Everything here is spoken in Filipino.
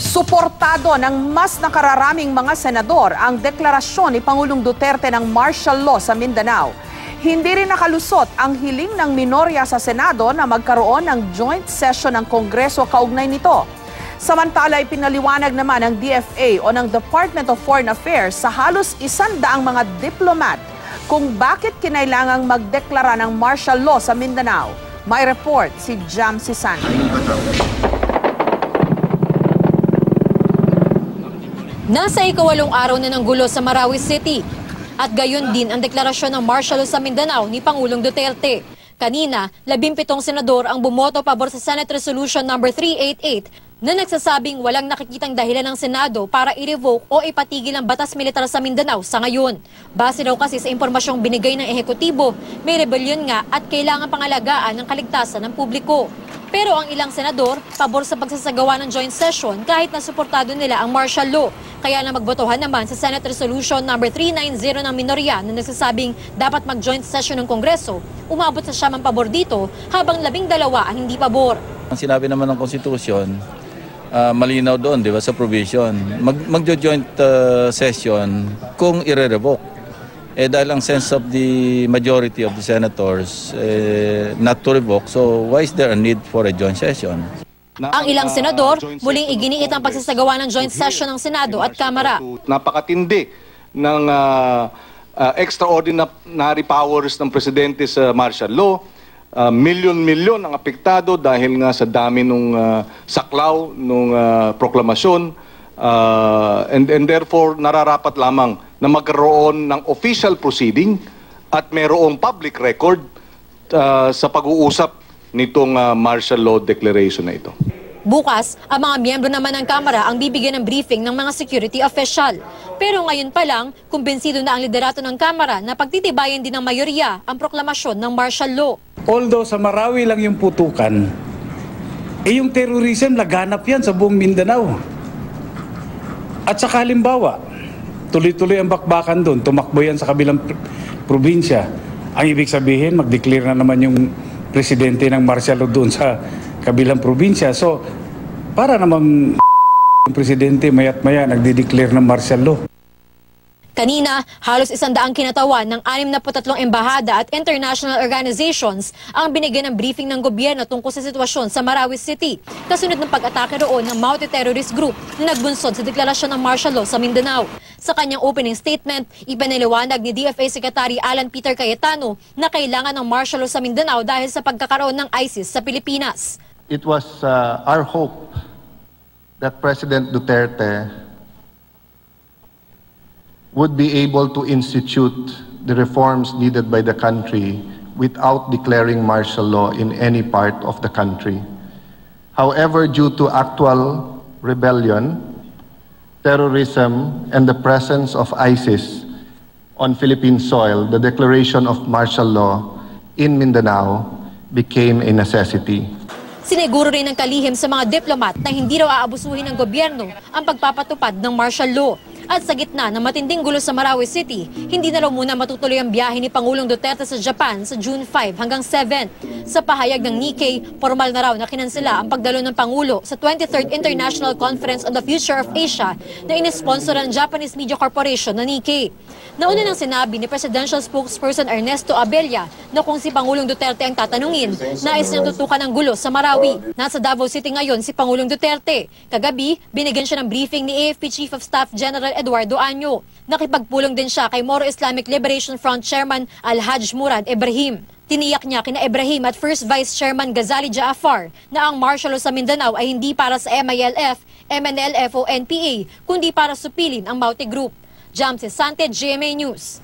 Suportado ng mas nakararaming mga senador ang deklarasyon ni Pangulong Duterte ng martial law sa Mindanao. Hindi rin nakalusot ang hiling ng minorya sa Senado na magkaroon ng joint session ng Kongreso kaugnay nito. Samantala, ipinaliwanag naman ng DFA o ng Department of Foreign Affairs sa halos 100 mga diplomat kung bakit kinailangang magdeklara ng martial law sa Mindanao. May report si Jamsi Santi. Nasa ika-8 araw na ng gulo sa Marawi City at gayon din ang deklarasyon ng martial law sa Mindanao ni Pangulong Duterte. Kanina, 17 senador ang bumoto pabor sa Senate Resolution No. 388 na nagsasabing walang nakikitang dahilan ng Senado para i-revoke o ipatigil ang batas militar sa Mindanao sa ngayon. Base daw kasi sa impormasyong binigay ng ehekutibo, may rebellion nga at kailangan pangalagaan ng kaligtasan ng publiko. Pero ang ilang senador, pabor sa pagsasagawa ng joint session kahit na suportado nila ang martial law. Kaya na magbotohan naman sa Senate Resolution No. 390 ng minorya na nagsasabing dapat mag-joint session ng Kongreso, umabot sa siyamang pabor dito habang 12 ang hindi pabor. Ang sinabi naman ng Konstitusyon, malinaw doon, di ba, sa provision. Mag-joint session kung i-revoke. Dahil ang sense of the majority of the senators not to revoke, so why is there a need for a joint session? Ang ilang senador muling iginiit ang pagsasagawa ng joint session ng Senado at Kamara. Napakatindi ng extraordinary powers ng presidente sa martial law. Milyon-milyon ang apektado dahil nga sa dami nung saklaw nung proklamasyon. And therefore, nararapat lamang na magkaroon ng official proceeding at mayroong public record sa pag-uusap nitong martial law declaration na ito. Bukas, ang mga miyembro naman ng Kamara ang bibigyan ng briefing ng mga security official. Pero ngayon pa lang, kumbinsido na ang liderato ng Kamara na pagtitibayan din ng mayorya ang proklamasyon ng martial law. Although sa Marawi lang yung putukan, yung terrorism laganap yan sa buong Mindanao. At saka halimbawa, tuloy-tuloy ang bakbakan doon, tumakbo yan sa kabilang probinsya. Ang ibig sabihin, mag-declare na naman yung presidente ng martial law doon sa kabilang probinsya. So, para namang yung presidente mayat-maya nagde-declare ng martial law. Kanina, halos 100 kinatawan ng 63 embahada at international organizations ang binigyan ng briefing ng gobyerno tungkol sa sitwasyon sa Marawi City, kasunod ng pag-atake roon ng multi-terrorist group na nagbunsod sa deklarasyon ng martial law sa Mindanao. Sa kanyang opening statement, ipinaliwanag ni DFA Secretary Alan Peter Cayetano na kailangan ng martial law sa Mindanao dahil sa pagkakaroon ng ISIS sa Pilipinas. It was our hope that President Duterte would be able to institute the reforms needed by the country without declaring martial law in any part of the country. However, due to actual rebellion, terrorism, and the presence of ISIS on Philippine soil, the declaration of martial law in Mindanao became a necessity. Siniguro rin ng kalihim sa mga diplomat na hindi raw aabusuhin ng gobyerno ang pagpapatupad ng martial law. At sa gitna ng matinding gulo sa Marawi City, hindi na raw muna matutuloy ang biyahe ni Pangulong Duterte sa Japan sa June 5 hanggang 7. Sa pahayag ng Nikkei, formal na raw na kinansela ang pagdalo ng Pangulo sa 23rd International Conference on the Future of Asia na inisponsor ng Japanese Media Corporation na Nikkei. Nauna nang sinabi ni Presidential Spokesperson Ernesto Abella na kung si Pangulong Duterte ang tatanungin, nais niyang tutukan ang gulo sa Marawi. Nasa Davao City ngayon si Pangulong Duterte. Kagabi, binigyan siya ng briefing ni AFP Chief of Staff General Eduardo Año. Nakipagpulong din siya kay Moro Islamic Liberation Front Chairman Alhaj Murad Ibrahim. Tiniyak niya kina Ibrahim at First Vice Chairman Ghazali Jaafar na ang martial law sa Mindanao ay hindi para sa MILF, MNLF o NPA, kundi para supilin ang Maute Group. Jamsi Sante, GMA News.